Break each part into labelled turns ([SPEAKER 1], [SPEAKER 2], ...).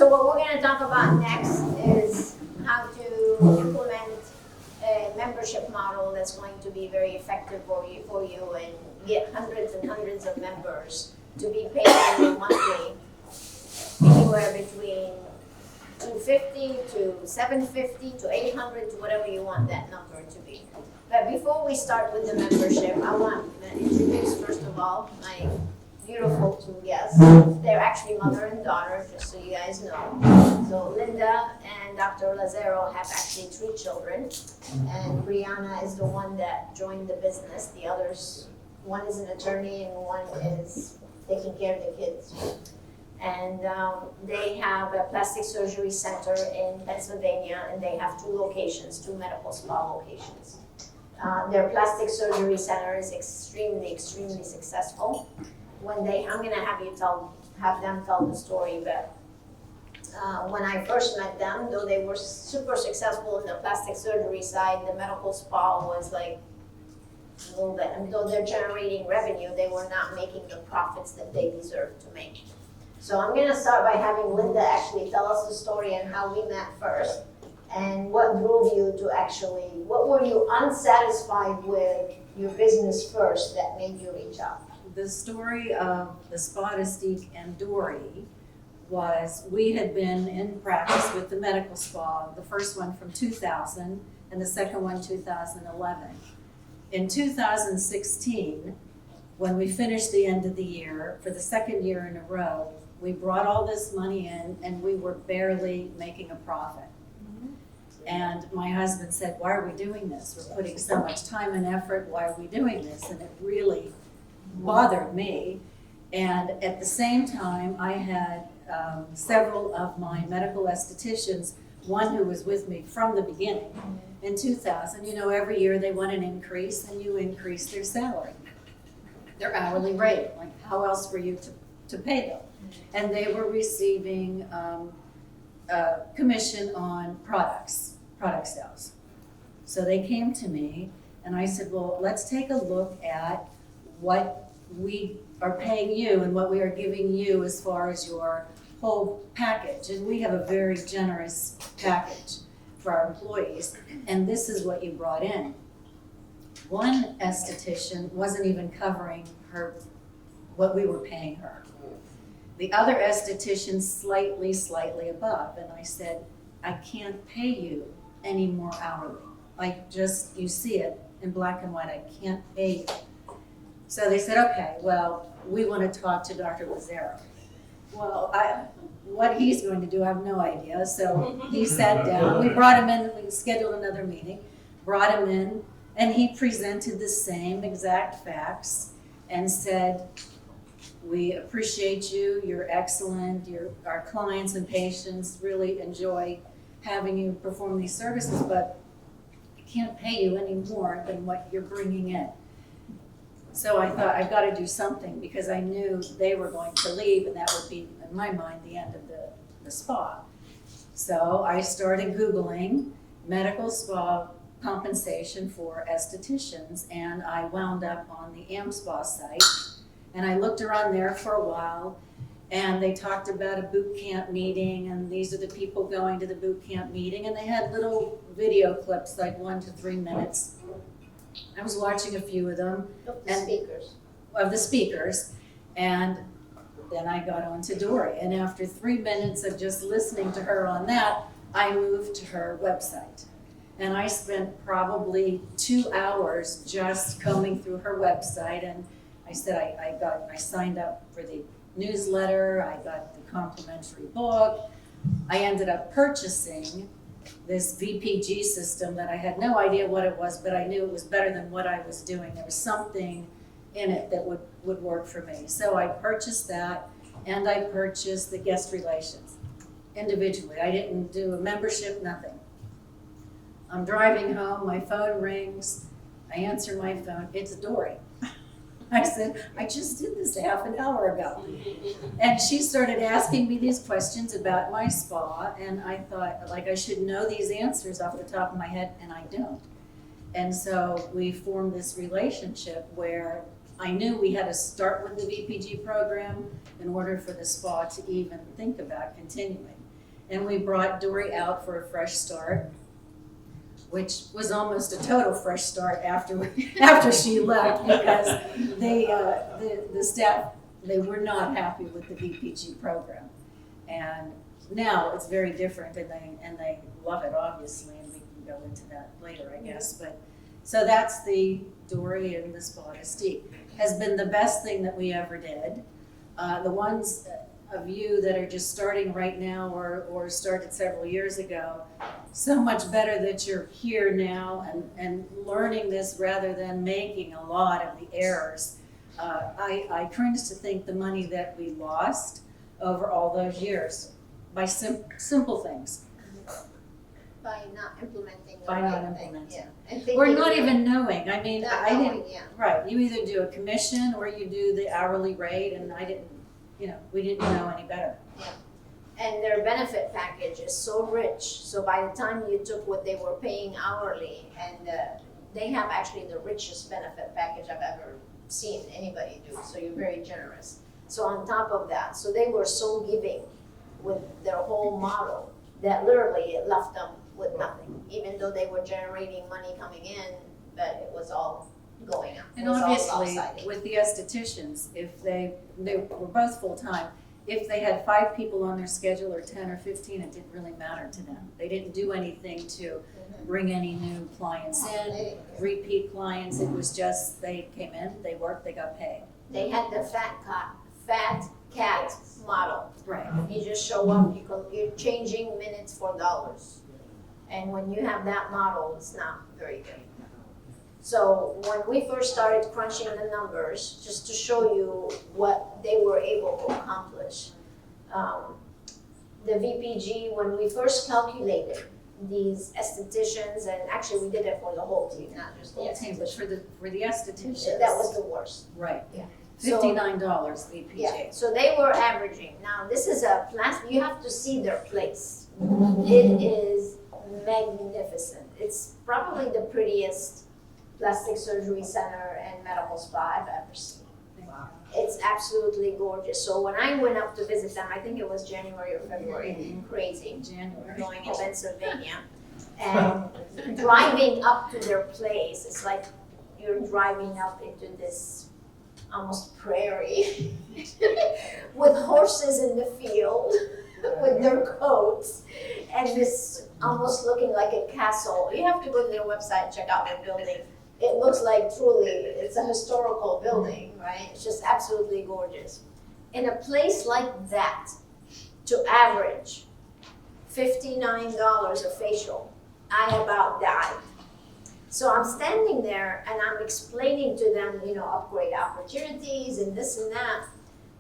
[SPEAKER 1] So what we're going to talk about next is how to implement a membership model that's going to be very effective for you and get hundreds and hundreds of members to be paying monthly anywhere between $250 to $750 to $800 to whatever you want that number to be. But before we start with the membership, I want to introduce first of all my beautiful two guests. They're actually mother and daughter, just so you guys know. So Lynda and Dr. Lazzaro have actually 3 children, and Briana is the one that joined the business. The others, one is an attorney and one is taking care of the kids. And they have a plastic surgery center in Pennsylvania, and they have 2 locations, 2 medical spa locations. Their plastic surgery center is extremely, extremely successful. I'm gonna have them tell the story, but when I first met them, though they were super successful in the plastic surgery side, the medical spa was like a little bit, and though they're generating revenue, they were not making the profits that they deserve to make. So I'm gonna start by having Lynda actually tell us the story and how we met first, and what drove you to what were you unsatisfied with your business first that made you reach out?
[SPEAKER 2] The story of the spa Aestique and Dori was we had been in practice with the medical spa, the first one from 2000 and the second one 2011. In 2016, when we finished the end of the year, for the second year in a row, we brought all this money in and we were barely making a profit. And my husband said, why are we doing this? We're putting so much time and effort, why are we doing this? And it really bothered me. And at the same time, I had several of my medical estheticians, one who was with me from the beginning. In 2000, every year they want an increase, and you increase their salary, their hourly rate. Like, how else were you to pay them? And they were receiving commission on product sales. So they came to me, and I said, well, let's take a look at what we are paying you and what we are giving you as far as your whole package. And we have a very generous package for our employees, and this is what you brought in. One esthetician wasn't even covering what we were paying her. The other esthetician slightly above, and I said, I can't pay you any more hourly. You see it in black and white, I can't pay you. So they said, okay, well, we want to talk to Dr. Lazzaro. Well, what he's going to do, I have no idea. So he sat down, we brought him in, we scheduled another meeting, brought him in, and he presented the same exact facts and said, we appreciate you, you're excellent, our clients and patients really enjoy having you perform these services, but I can't pay you any more than what you're bringing in. So I thought, I've got to do something, because I knew they were going to leave, and that would be, in my mind, the end of the spa. So I started Googling medical spa compensation for estheticians, and I wound up on the AmSpa site, and I looked around there for a while, and they talked about a boot camp meeting, and these are the people going to the boot camp meeting, and they had little video clips, like 1 to 3 minutes. I was watching a few of them. Of the speakers. And then I got on to Dori. And after 3 minutes of just listening to her on that, I moved to her website. And I spent probably 2 hours just combing through her website. And I said, I signed up for the newsletter, I got the complimentary book. I ended up purchasing this VPG system that I had no idea what it was, but I knew it was better than what I was doing. There was something in it that would work for me. So I purchased that, and I purchased the guest relations individually. I didn't do a membership, nothing. I'm driving home, my phone rings, I answer my phone, it's Dori. I said, I just did this half an hour ago. And she started asking me these questions about my spa, and I thought, like, I should know these answers off the top of my head, and I don't. And so we formed this relationship where I knew we had to start with the VPG program in order for the spa to even think about continuing. and we brought Dori out for a fresh start, which was almost a total fresh start after she left, because the staff, they were not happy with the VPG program. And now it's very different, and they love it, obviously, and we can go into that later, I guess. But so that's the Dori and the Spa Aestique. Has been the best thing that we ever did. The ones of you that are just starting right now or started several years ago, so much better that you're here now and learning this rather than making a lot of the errors. I cringe to think the money that we lost over all those years by simple things.
[SPEAKER 1] By not implementing the
[SPEAKER 2] By
[SPEAKER 1] right
[SPEAKER 2] not
[SPEAKER 1] thing.
[SPEAKER 2] implementing.
[SPEAKER 1] Yeah. And thinking
[SPEAKER 2] Or not even knowing. I mean,
[SPEAKER 1] not
[SPEAKER 2] I didn't.
[SPEAKER 1] knowing, yeah.
[SPEAKER 2] Right. You either do a commission or you do the hourly rate, and I didn't. We didn't know any better.
[SPEAKER 1] And their benefit package is so rich. So by the time you took what they were paying hourly, and they have actually the richest benefit package I've ever seen anybody do. So you're very generous. So on top of that, so they were so giving with their whole model that literally it left them with nothing, even though they were generating money coming in, but it was all going out.
[SPEAKER 2] And obviously, with the estheticians, if they were both full-time, if they had 5 people on their schedule or 10 or 15, it didn't really matter to them. They didn't do anything to bring any new clients in, repeat clients. It was just they came in, they worked, they got paid.
[SPEAKER 1] They had the fat cat model.
[SPEAKER 2] Right.
[SPEAKER 1] You just show up, you're changing minutes for dollars. And when you have that model, it's not very good. So when we first started crunching the numbers, just to show you what they were able to accomplish, the VPG, when we first calculated these estheticians, and actually we did it for the whole team, not just the
[SPEAKER 2] But
[SPEAKER 1] esthetician.
[SPEAKER 2] for the estheticians.
[SPEAKER 1] That was the worst.
[SPEAKER 2] Right.
[SPEAKER 1] Yeah.
[SPEAKER 2] $59 VPG.
[SPEAKER 1] Yeah, so they were averaging. Now this is a plastic, you have to see their place. It is magnificent. It's probably the prettiest plastic surgery center and medical spa I've ever seen.
[SPEAKER 2] Wow.
[SPEAKER 1] It's absolutely gorgeous. So when I went up to visit them, I think it was January or February, crazy,
[SPEAKER 2] January.
[SPEAKER 1] going to Pennsylvania, and driving up to their place, it's like you're driving up into this almost prairie with horses in the field with their coats, and this almost looking like a castle. You have to go to their website and check out their building. It looks like truly, it's a historical building, right? It's just absolutely gorgeous. In a place like that, to average $59 a facial, I about died. So I'm standing there and I'm explaining to them, upgrade opportunities and this and that.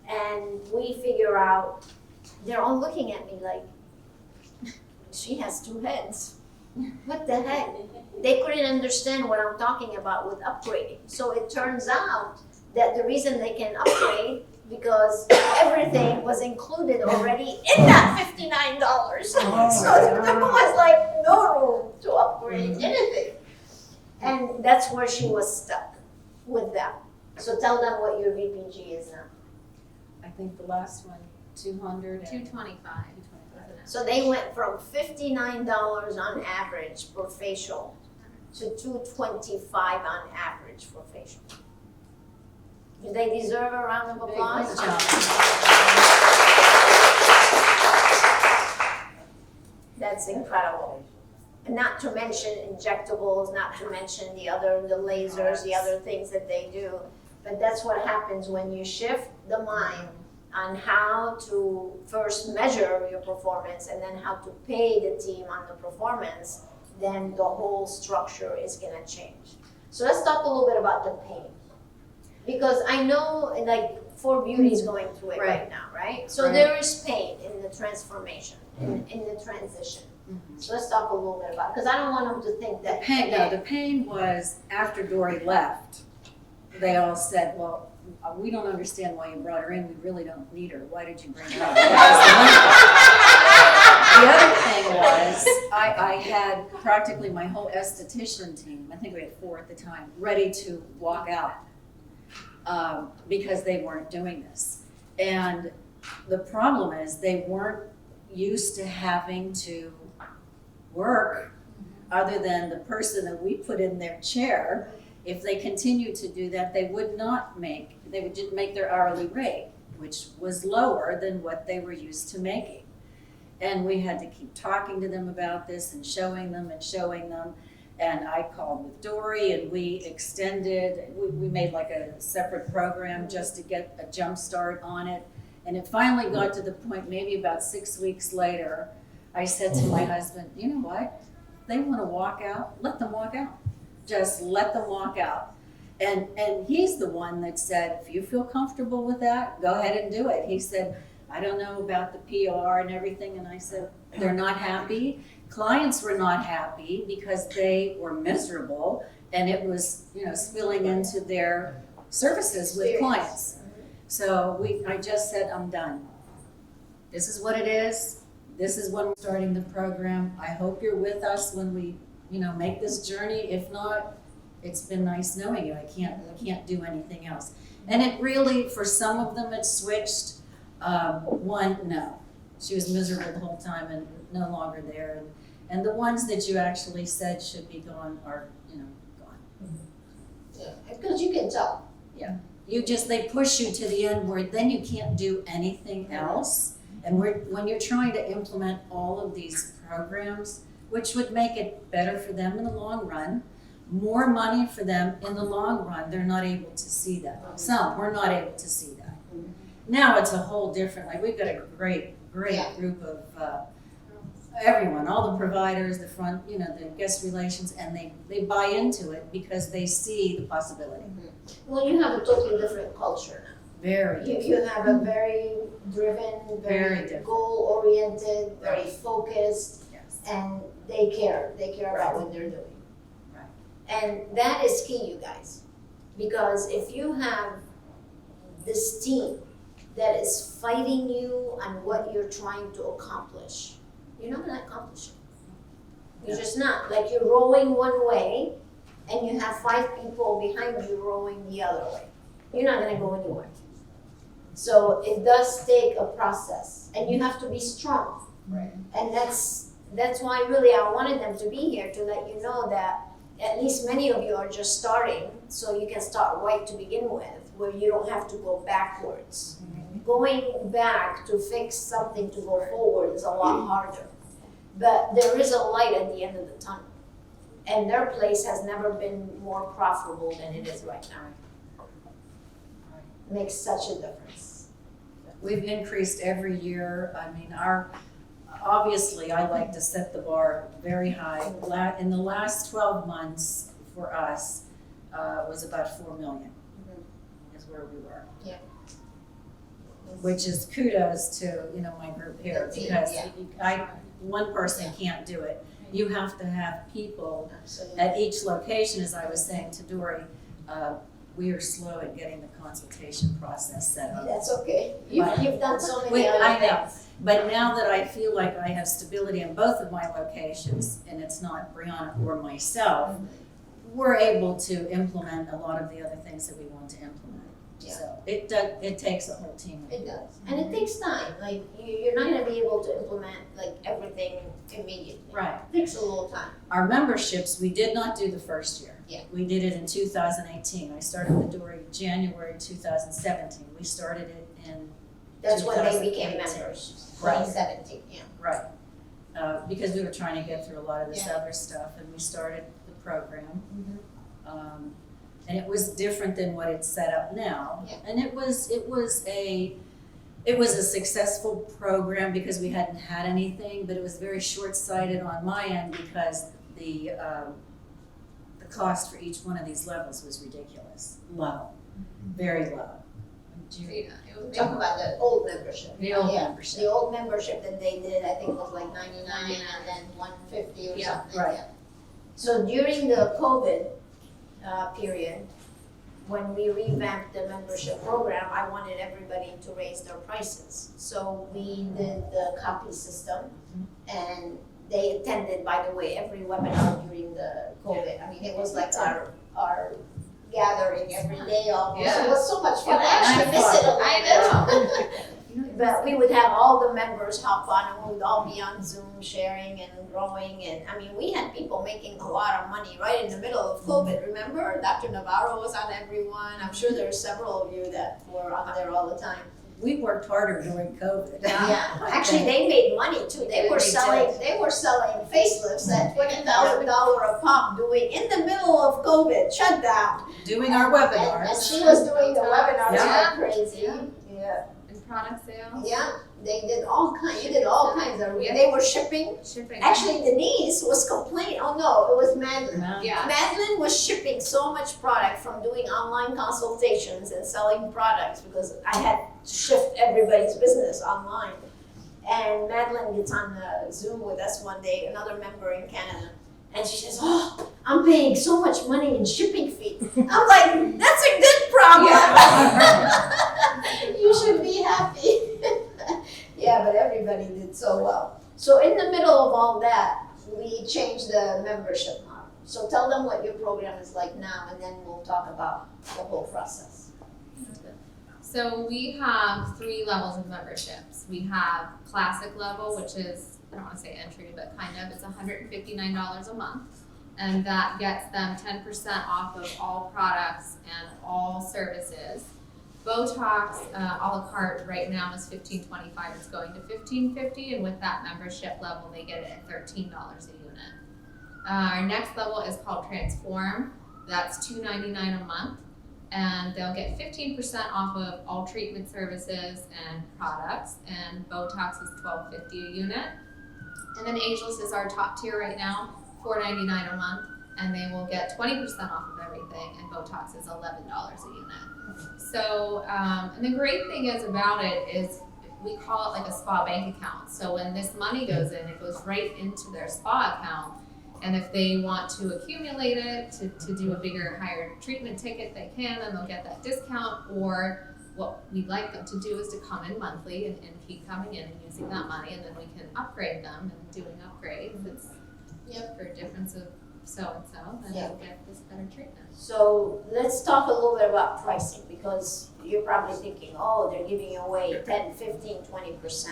[SPEAKER 1] And we figure out, they're all looking at me like, she has 2 heads. What the heck? They couldn't understand what I'm talking about with upgrading. So it turns out that the reason they can upgrade because everything was included already in that $59. So there was like no room to upgrade anything. And that's where she was stuck with that. So tell them what your VPG is now.
[SPEAKER 2] I think the last one, 200.
[SPEAKER 3] 225.
[SPEAKER 1] So they went from $59 on average per facial to $225 on average for facial. Do they deserve a round of applause?
[SPEAKER 2] Good job.
[SPEAKER 1] That's incredible. And not to mention injectables, not to mention the lasers, the other things that they do. But that's what happens when you shift the mind on how to first measure your performance and then how to pay the team on the performance, then the whole structure is gonna change. So let's talk a little bit about the pain. Because I know like 4Beauty is going through it right now, right? So there is pain in the transformation, in the transition. So let's talk a little bit about it, because I don't want them to think that.
[SPEAKER 2] The pain was after Dori left, they all said, well, we don't understand why you brought her in. We really don't need her. Why did you bring her in? The other thing was, I had practically my whole esthetician team, I think we had 4 at the time, ready to walk out because they weren't doing this. And the problem is they weren't used to having to work other than the person that we put in their chair. If they continued to do that, they would just make their hourly rate, which was lower than what they were used to making. And we had to keep talking to them about this and showing them. And I called with Dori and we extended, we made like a separate program just to get a jump start on it. And it finally got to the point, maybe about 6 weeks later, I said to my husband, you know what? They want to walk out, let them walk out. Just let them walk out. And he's the one that said, if you feel comfortable with that, go ahead and do it. He said, I don't know about the PR and everything. And I said, they're not happy. Clients were not happy because they were miserable and it was, spilling into their services with clients. So I just said, I'm done. This is what it is. This is when we're starting the program. I hope you're with us when we, make this journey. If not, it's been nice knowing you. I can't do anything else. And it really, for some of them, it switched. One, no. She was miserable the whole time and no longer there. And the ones that you actually said should be gone are, gone.
[SPEAKER 1] Yeah, because you can tell.
[SPEAKER 2] Yeah. They push you to the end where then you can't do anything else. And when you're trying to implement all of these programs, which would make it better for them in the long run, more money for them in the long run, they're not able to see that. Some, we're not able to see that. Now it's a whole different, we've got a great group of everyone, all the providers, the front, the guest relations, and they buy into it because they see the possibility.
[SPEAKER 1] Well, you have a totally different culture now.
[SPEAKER 2] Very different.
[SPEAKER 1] You have a very driven, very goal-oriented, very focused,
[SPEAKER 2] Yes.
[SPEAKER 1] and they care. They care about what they're doing.
[SPEAKER 2] Right.
[SPEAKER 1] And that is key, you guys. Because if you have this team that is fighting you on what you're trying to accomplish, you're not gonna accomplish it. You're just not. Like you're rowing one way and you have 5 people behind you rowing the other way. You're not gonna go anywhere. So it does take a process and you have to be strong.
[SPEAKER 2] Right.
[SPEAKER 1] And that's why really I wanted them to be here to let you know that at least many of you are just starting, so you can start right to begin with, where you don't have to go backwards. Going back to fix something to go forward is a lot harder. But there is a light at the end of the tunnel. And their place has never been more profitable than it is right now. Makes such a difference.
[SPEAKER 2] We've increased every year. Obviously, I like to set the bar very high. In the last 12 months for us was about 4 million is where we were.
[SPEAKER 1] Yeah.
[SPEAKER 2] Which is kudos to, my group here, because one person can't do it. You have to have people at each location, as I was saying to Dori. We are slow at getting the consultation process set up.
[SPEAKER 1] That's okay. You've done so many other
[SPEAKER 2] I know.
[SPEAKER 1] things.
[SPEAKER 2] But now that I feel like I have stability in both of my locations, and it's not Briana or myself, we're able to implement a lot of the other things that we want to implement.
[SPEAKER 1] Yeah.
[SPEAKER 2] So it takes a whole team.
[SPEAKER 1] It does. And it takes time. Like you're not gonna be able to implement like everything immediately.
[SPEAKER 2] Right.
[SPEAKER 1] It takes a little time.
[SPEAKER 2] Our memberships, we did not do the first year.
[SPEAKER 1] Yeah.
[SPEAKER 2] We did it in 2018. I started with Dori January 2017. We started it in
[SPEAKER 1] That's when they became
[SPEAKER 2] 2018.
[SPEAKER 1] members.
[SPEAKER 2] Right.
[SPEAKER 1] 2017, yeah.
[SPEAKER 2] Right. Because we were trying to get through a lot of this other stuff, and we started the program. And it was different than what it's set up now.
[SPEAKER 1] Yeah.
[SPEAKER 2] And it was a successful program because we hadn't had anything, but it was very short-sighted on my end because the cost for each one of these levels was ridiculous. Low. Very low.
[SPEAKER 1] Talk about the old membership.
[SPEAKER 2] The old membership.
[SPEAKER 1] The old membership that they did, I think was like 99 and then 150 or something.
[SPEAKER 2] Right.
[SPEAKER 1] Yeah. So during the COVID period, when we revamped the membership program, I wanted everybody to raise their prices. So we did the C.O.P.I.E system, and they attended, by the way, every webinar during the COVID. I mean, it was like our gathering every day almost.
[SPEAKER 3] Yeah.
[SPEAKER 1] It was so much fun. I actually miss it a little bit. But we would have all the members hop on and we would all be on Zoom sharing and growing. And I mean, we had people making a lot of money right in the middle of COVID. Remember, Dr. Navarro was on everyone. I'm sure there are several of you that were on there all the time.
[SPEAKER 2] We worked harder during COVID.
[SPEAKER 1] Yeah, actually, they made money too. They were selling facelifts at $20,000 a pop, doing in the middle of COVID shutdown.
[SPEAKER 2] Doing our webinars.
[SPEAKER 1] And she was doing the webinars
[SPEAKER 2] Yeah.
[SPEAKER 1] like crazy.
[SPEAKER 3] Yeah. And product sales.
[SPEAKER 1] Yeah, they did all kinds. You did all kinds of. They were shipping. Actually, Denise was complaining. Oh no, it was Madeline.
[SPEAKER 3] Yeah.
[SPEAKER 1] Madeline was shipping so much product from doing online consultations and selling products because I had to shift everybody's business online. And Madeline gets on the Zoom with us one day, another member in Canada, and she says, "Oh, I'm paying so much money in shipping fee." I'm like, "That's a good problem. You should be happy." Yeah, but everybody did so well. So in the middle of all that, we changed the membership model. So tell them what your program is like now, and then we'll talk about the whole process.
[SPEAKER 3] So we have 3 levels of memberships. We have classic level, which is, I don't want to say entry, but kind of, it's $159 a month. And that gets them 10% off of all products and all services. Botox, a la carte right now is $15.25. It's going to $15.50, and with that membership level, they get it at $13 a unit. Our next level is called Transform. That's $2.99 a month, and they'll get 15% off of all treatment services and products. And Botox is $12.50 a unit. And then Ageless is our top tier right now, $4.99 a month, and they will get 20% off of everything. And Botox is $11 a unit. So, and the great thing is about it is we call it like a spa bank account. So when this money goes in, it goes right into their spa account. And if they want to accumulate it to do a bigger, higher treatment ticket, they can, and they'll get that discount. Or what we'd like them to do is to come in monthly and keep coming in and using that money, and then we can upgrade them and doing upgrades. It's for a difference of so-and-so, then they'll get this better treatment.
[SPEAKER 1] So let's talk a little bit about pricing, because you're probably thinking, oh, they're giving away 10, 15, 20%.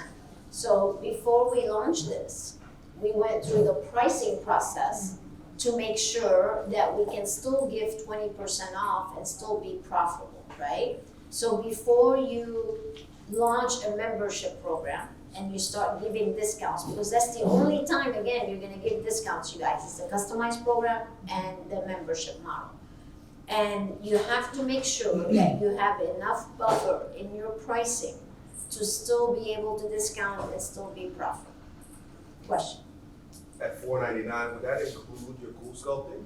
[SPEAKER 1] So before we launched this, we went through the pricing process to make sure that we can still give 20% off and still be profitable, right? So before you launch a membership program and you start giving discounts, because that's the only time, again, you're gonna give discounts, you guys. It's a customized program and the membership model. And you have to make sure that you have enough buffer in your pricing to still be able to discount and still be profitable. Question?
[SPEAKER 4] At $4.99, would that include your cool sculpting?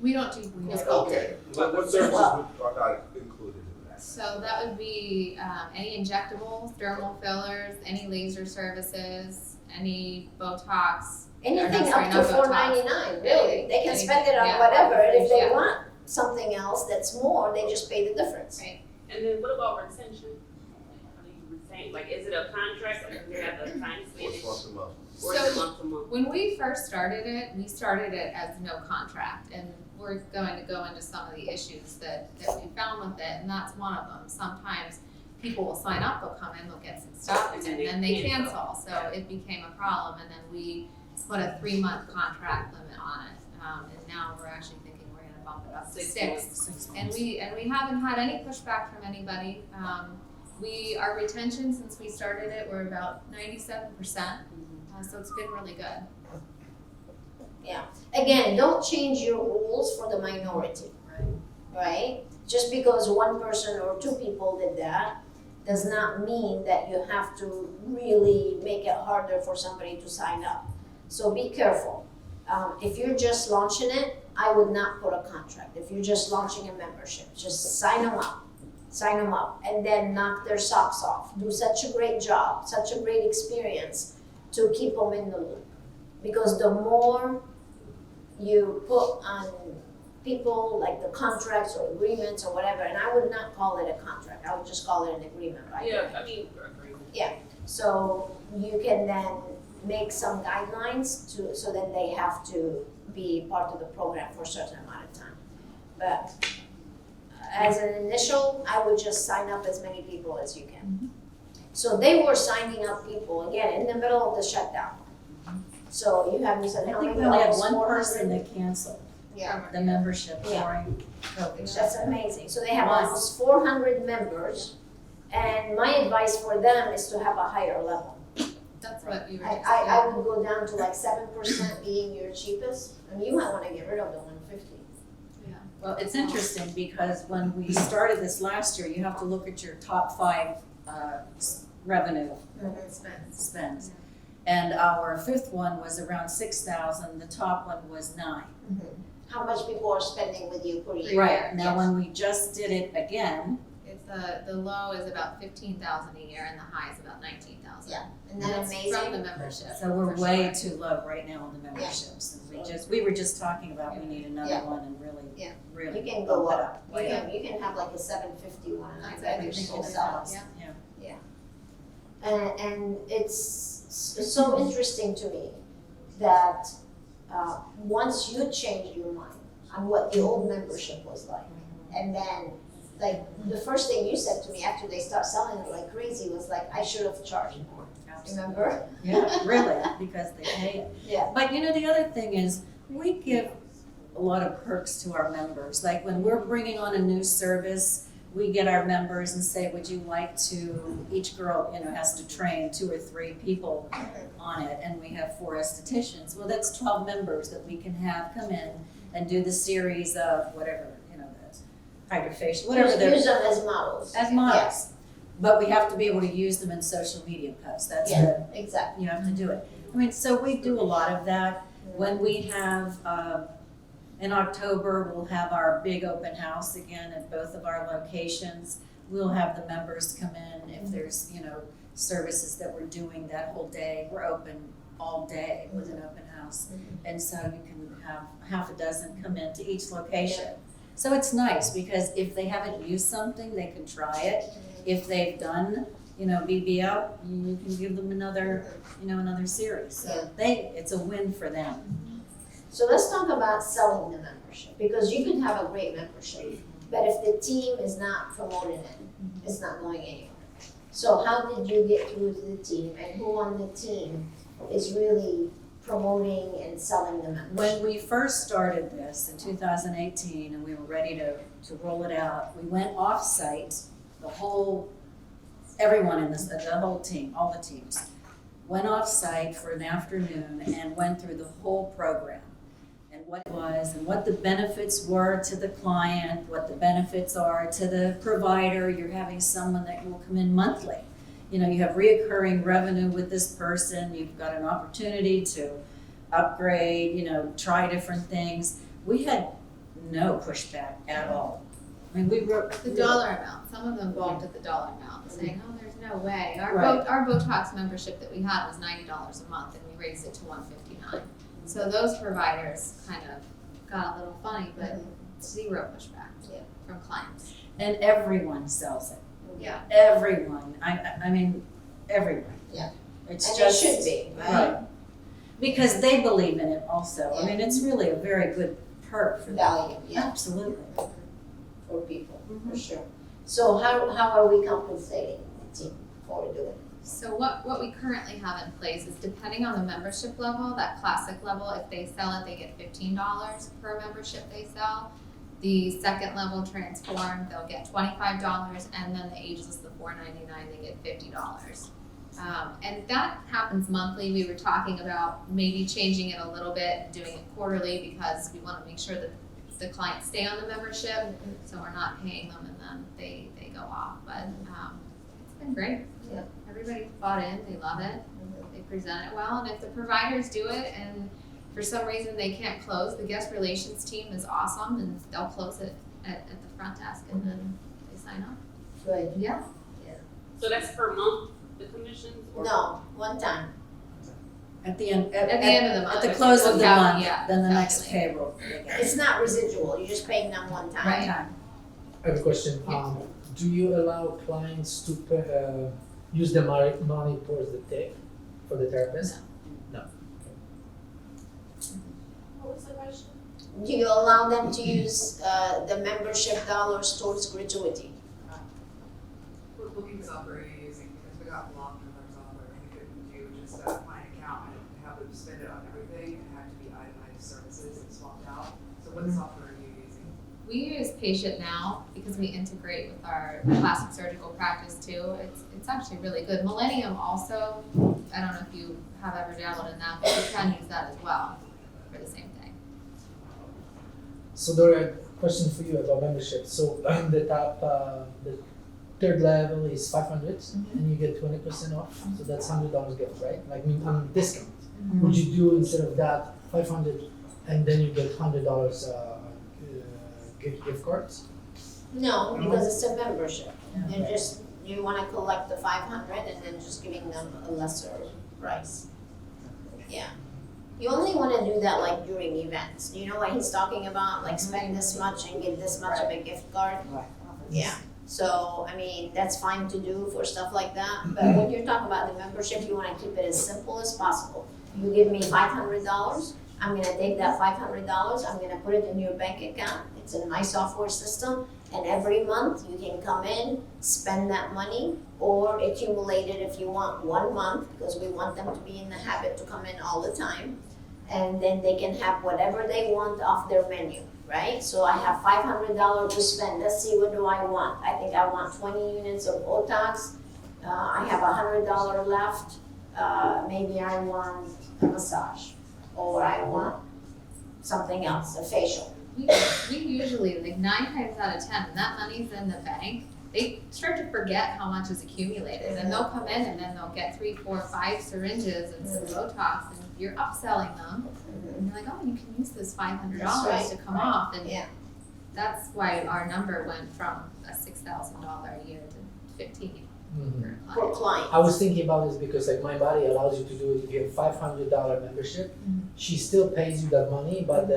[SPEAKER 3] We don't do cool sculpting.
[SPEAKER 4] Okay. What services are not included in that?
[SPEAKER 3] So that would be any injectables, dermal fillers, any laser services, any Botox.
[SPEAKER 1] Anything
[SPEAKER 3] sorry,
[SPEAKER 1] up to
[SPEAKER 3] not Botox.
[SPEAKER 1] $4.99, really. They can spend it on
[SPEAKER 3] Yeah.
[SPEAKER 1] whatever, and if they
[SPEAKER 3] Yeah.
[SPEAKER 1] want something else that's more, they just pay the difference.
[SPEAKER 3] Right.
[SPEAKER 5] And then what about retention? How do you retain? Like, is it a contract? Like, do you have a time span?
[SPEAKER 4] What's month to month?
[SPEAKER 5] Or is it month to month?
[SPEAKER 3] When we first started it, we started it as no contract, and we're going to go into some of the issues that we found with it, and that's one of them. Sometimes people will sign up, they'll come in, they'll get some stuff, and then they cancel. So it became a problem, and then we put a 3-month contract limit on it, and now we're actually thinking we're going to bump it up to 6. And we haven't had any pushback from anybody. Our retention since we started it, we're about 97%. So it's been really good.
[SPEAKER 1] Yeah. Again, don't change your rules for the minority, right? Just because one person or 2 people did that does not mean that you have to really make it harder for somebody to sign up. So be careful. If you're just launching it, I would not put a contract. If you're just launching a membership, just sign them up, and then knock their socks off. Do such a great job, such a great experience to keep them in the loop. Because the more you put on people, like the contracts or agreements or whatever, and I would not call it a contract, I would just call it an agreement, right?
[SPEAKER 5] Yeah, I mean, agreement.
[SPEAKER 1] Yeah, so you can then make some guidelines so that they have to be part of the program for a certain amount of time. But as an initial, I would just sign up as many people as you can. So they were signing up people, again, in the middle of the shutdown. So you have, you said,
[SPEAKER 2] I
[SPEAKER 1] how
[SPEAKER 2] think
[SPEAKER 1] many?
[SPEAKER 2] we only had
[SPEAKER 1] Almost
[SPEAKER 2] one
[SPEAKER 1] 400?
[SPEAKER 2] person that canceled
[SPEAKER 1] Yeah,
[SPEAKER 2] the membership
[SPEAKER 1] Yeah.
[SPEAKER 2] during COVID.
[SPEAKER 1] that's amazing. So they have
[SPEAKER 2] Once.
[SPEAKER 1] almost 400 members. And my advice for them is to have a higher level.
[SPEAKER 3] That's what you were
[SPEAKER 1] I,
[SPEAKER 3] just
[SPEAKER 1] I, I
[SPEAKER 3] saying.
[SPEAKER 1] would go down to like 7% being your cheapest. And you might wanna get rid of the 150.
[SPEAKER 2] Well, it's interesting because when we started this last year, you have to look at your top 5 revenue spends. And our 5th one was around 6,000, the top one was 9.
[SPEAKER 1] How much people are spending with you per year?
[SPEAKER 2] Right, now
[SPEAKER 1] Yes.
[SPEAKER 2] when we just did it again,
[SPEAKER 3] It's the low is about 15,000 a year and the high is about 19,000.
[SPEAKER 1] Yeah. Isn't that
[SPEAKER 3] That's from
[SPEAKER 1] amazing?
[SPEAKER 3] the membership.
[SPEAKER 2] so we're
[SPEAKER 3] for
[SPEAKER 2] way
[SPEAKER 3] sure.
[SPEAKER 2] too low right now on the memberships. And we were just talking about we need another
[SPEAKER 1] Yeah.
[SPEAKER 2] one and really,
[SPEAKER 1] Yeah.
[SPEAKER 2] really
[SPEAKER 1] You can go
[SPEAKER 2] bump it
[SPEAKER 1] up.
[SPEAKER 2] Yeah.
[SPEAKER 1] You can have like a 750 one, and I
[SPEAKER 3] That's
[SPEAKER 1] bet
[SPEAKER 3] what
[SPEAKER 1] you
[SPEAKER 3] I think
[SPEAKER 1] still
[SPEAKER 3] it is.
[SPEAKER 1] sell it.
[SPEAKER 3] Yeah.
[SPEAKER 1] And it's so interesting to me that once you change your mind on what the old membership was like, and then like the first thing you said to me after they start selling it like crazy was like, I should have charged more. Remember?
[SPEAKER 2] Yeah, really, because they pay it.
[SPEAKER 1] Yeah.
[SPEAKER 2] But you know, the other thing is, we give a lot of perks to our members. Like when we're bringing on a new service, we get our members and say, would you like to, each girl, you know, has to train 2 or 3 people on it, and we have 4 estheticians. Well, that's 12 members that we can have come in and do the series of whatever, you know, the hydrofacial, whatever they're.
[SPEAKER 1] Use them as models.
[SPEAKER 2] As models. But we have to be able to use them in social media posts. That's
[SPEAKER 1] Yeah, exactly.
[SPEAKER 2] you have to do it. I mean, so we do a lot of that. When we have, in October, we'll have our big open house again at both of our locations. We'll have the members come in if there's, you know, services that we're doing that whole day. We're open all day with an open house. And so you can have half a dozen come into each location. So it's nice because if they haven't used something, they can try it. If they've done, you know, BBL, you can give them another, you know, another series. So it's a win for them.
[SPEAKER 1] So let's talk about selling the membership, because you can have a great membership, but if the team is not promoting it, it's not going anywhere. So how did you get through to the team, and who on the team is really promoting and selling the membership?
[SPEAKER 2] When we first started this in 2018 and we were ready to roll it out, we went off-site, everyone in this, the whole team, all the teams, went off-site for an afternoon and went through the whole program. And what it was, and what the benefits were to the client, what the benefits are to the provider. You're having someone that will come in monthly. You know, you have reoccurring revenue with this person. You've got an opportunity to upgrade, you know, try different things. We had no pushback at all. I mean, we were.
[SPEAKER 3] The dollar amount, some of them balked at the dollar amount, saying, oh, there's no way. Our
[SPEAKER 2] Right.
[SPEAKER 3] our Botox membership that we had was $90 a month and we raised it to $159. So those providers kind of got a little funny, but zero pushback from clients.
[SPEAKER 2] And everyone sells it.
[SPEAKER 3] Yeah.
[SPEAKER 2] Everyone. I mean, everyone.
[SPEAKER 1] Yeah.
[SPEAKER 2] It's
[SPEAKER 1] And
[SPEAKER 2] just.
[SPEAKER 1] it should be, right?
[SPEAKER 2] Right. Because they believe in it also. I mean, it's really a very good perk for them.
[SPEAKER 1] Value, yeah,
[SPEAKER 2] Absolutely.
[SPEAKER 1] for people, for sure. So how are we compensating the team for doing it?
[SPEAKER 3] So what we currently have in place is depending on the membership level, that classic level, if they sell it, they get $15 per membership they sell. The second level transform, they'll get $25, and then the ageless, the $4.99, they get $50. And that happens monthly. We were talking about maybe changing it a little bit, doing it quarterly, because we want to make sure that the clients stay on the membership, so we're not paying them and then they go off. But it's been great.
[SPEAKER 1] Yeah.
[SPEAKER 3] Everybody's bought in, they love it, they present it well, and if the providers do it and for some reason they can't close, the guest relations team is awesome and they'll close it at the front desk and then they sign up.
[SPEAKER 1] Good.
[SPEAKER 3] Yeah.
[SPEAKER 5] So that's per month, the commissions? Or?
[SPEAKER 1] No, one time.
[SPEAKER 2] At the end.
[SPEAKER 3] At the end of the month.
[SPEAKER 2] At the close of the
[SPEAKER 3] Yeah,
[SPEAKER 2] month,
[SPEAKER 3] yeah,
[SPEAKER 2] then the next
[SPEAKER 3] exactly.
[SPEAKER 2] payroll.
[SPEAKER 1] It's not residual, you're just paying them one time.
[SPEAKER 2] Right time.
[SPEAKER 6] I have a question. Do you allow clients to use the money towards for the therapist?
[SPEAKER 5] What was the question?
[SPEAKER 1] Do you allow them to use the membership dollars towards gratuity?
[SPEAKER 7] booking software are you using? Because we got blocked with our software. We couldn't do just a client account and have them spend it on everything. It had to be itemized services and swapped out. So what software are you using?
[SPEAKER 3] We use Patient Now because we integrate with our plastic surgical practice too. It's actually really good. Millennium also, I don't know if you have ever dabbled in that, but you can use that as well for the same thing.
[SPEAKER 6] So Dori, a question for you about membership. So the top, the third level is 500, and you get 20% off. So that's $100 gift, right? Like discount. Would you do instead of that 500, and then you get $100 gift cards?
[SPEAKER 1] No, because it's a membership. They're just, you wanna collect the 500 and then just giving them a lesser price. Yeah. You only wanna do that like during events. You know what he's talking about, like spend this much and get this much of a gift card? Yeah. So, I mean, that's fine to do for stuff like that, but when you're talking about the membership, you wanna keep it as simple as possible. You give me $500, I'm gonna take that $500, I'm gonna put it in your bank account. It's a nice software system, and every month you can come in, spend that money, or accumulate it if you want 1 month, because we want them to be in the habit to come in all the time. And then they can have whatever they want off their menu, right? So I have $500 to spend. Let's see, what do I want? I think I want 20 units of Botox. I have $100 left. Maybe I want a massage, or I want something else, a facial.
[SPEAKER 3] We usually, like 9 times out of 10, when that money's in the bank, they start to forget how much is accumulated, and they'll come in and then they'll get 3, 4, 5 syringes and some Botox, and you're upselling them, and you're like, oh, you can use this $500
[SPEAKER 1] That's
[SPEAKER 3] to come off, and
[SPEAKER 1] Yeah.
[SPEAKER 3] that's why our number went from a $6,000 a year to $15,000 per
[SPEAKER 1] For
[SPEAKER 3] client.
[SPEAKER 1] clients.
[SPEAKER 6] I was thinking about this because like my body allows you to do it. You get $500 membership. She still pays you that money, but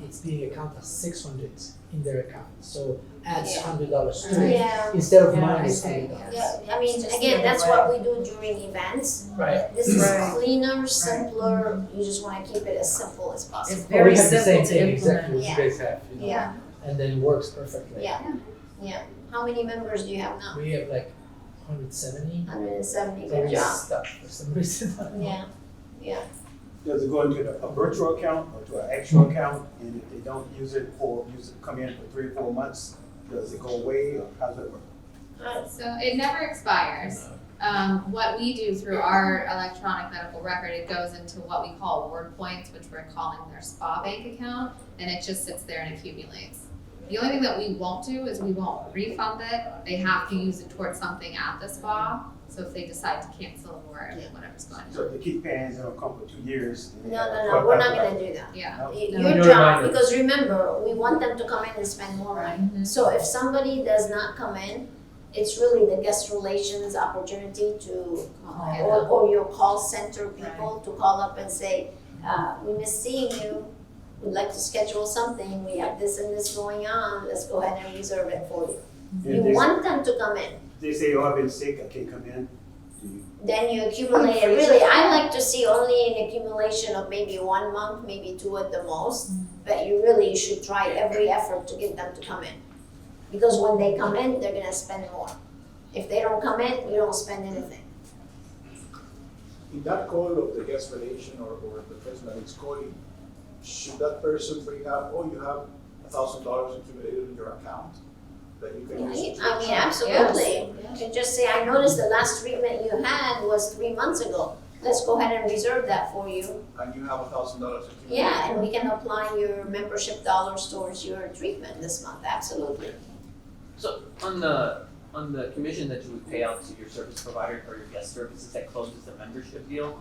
[SPEAKER 6] it's being accounted as 600 in their account. So adds
[SPEAKER 1] Yeah.
[SPEAKER 6] $100 to it
[SPEAKER 1] Yeah.
[SPEAKER 6] instead of
[SPEAKER 2] Yeah,
[SPEAKER 6] mine
[SPEAKER 2] I
[SPEAKER 6] is
[SPEAKER 2] see.
[SPEAKER 6] $100.
[SPEAKER 1] Yeah, I mean,
[SPEAKER 2] Just
[SPEAKER 1] again,
[SPEAKER 2] the
[SPEAKER 1] that's
[SPEAKER 2] other
[SPEAKER 1] what
[SPEAKER 2] way.
[SPEAKER 1] we do during events.
[SPEAKER 6] Right.
[SPEAKER 1] This is
[SPEAKER 2] Right.
[SPEAKER 1] cleaner, simpler, you just wanna keep it as simple as
[SPEAKER 2] It's
[SPEAKER 1] possible.
[SPEAKER 6] Well, we
[SPEAKER 2] very
[SPEAKER 6] have the same
[SPEAKER 2] simple to
[SPEAKER 6] thing exactly
[SPEAKER 2] implement.
[SPEAKER 6] what you guys have, you know,
[SPEAKER 1] Yeah,
[SPEAKER 6] and then it works perfectly.
[SPEAKER 1] yeah. How many members do you have now?
[SPEAKER 6] We have like 170.
[SPEAKER 1] 170,
[SPEAKER 6] So
[SPEAKER 1] good
[SPEAKER 6] we
[SPEAKER 1] job.
[SPEAKER 6] stuck for some reason.
[SPEAKER 1] Yeah,
[SPEAKER 8] Does it go into a virtual account or to an actual account? And if they don't come in for 3 or 4 months, does it go away or how does it work?
[SPEAKER 3] So it never expires. What we do through our electronic medical record, it goes into what we call award points, which we're calling their spa bank account, and it just sits there and accumulates. The only thing that we won't do is we won't refund it. They have to use it towards something at the spa. So if they decide to cancel or whatever's going
[SPEAKER 8] So
[SPEAKER 3] on.
[SPEAKER 8] if they keep paying, it'll come for 2 years. and they
[SPEAKER 1] no,
[SPEAKER 8] have to
[SPEAKER 1] no,
[SPEAKER 8] cut
[SPEAKER 1] we're
[SPEAKER 8] back
[SPEAKER 1] not
[SPEAKER 8] to
[SPEAKER 1] gonna do that.
[SPEAKER 3] Yeah.
[SPEAKER 8] No?
[SPEAKER 1] Your
[SPEAKER 6] You're
[SPEAKER 1] job,
[SPEAKER 6] reminded.
[SPEAKER 1] because remember, we want them to come in and spend more money.
[SPEAKER 3] Mhm.
[SPEAKER 1] So if somebody does not come in, it's really the guest relations opportunity to, or your call center people to call up and say, we miss seeing you, we'd like to schedule something, we have this and this going on, let's go ahead and reserve it for you.
[SPEAKER 8] And
[SPEAKER 1] You
[SPEAKER 8] they,
[SPEAKER 1] want them to come in,
[SPEAKER 8] they say, oh, I've been sick, I can't come in. Do you?
[SPEAKER 1] then you accumulate it. Really, I like to see only an accumulation of maybe 1 month, maybe 2 at the most, but you should try every effort to get them to come in. Because when they come in, they're gonna spend more. If they don't come in, you don't spend anything.
[SPEAKER 9] In that call of the guest relation or the person that is calling, should that person bring up, oh, you have $1,000 accumulated in your account that you can use?
[SPEAKER 1] I mean, absolutely. You can just say, I noticed the last treatment you had was 3 months ago. Let's go ahead and reserve that for you.
[SPEAKER 9] And you have $1,000 accumulated?
[SPEAKER 1] Yeah, and we can apply your membership dollars towards your treatment this month, absolutely.
[SPEAKER 10] So on the commission that you would pay out to your service provider or your guest services that closes the membership deal,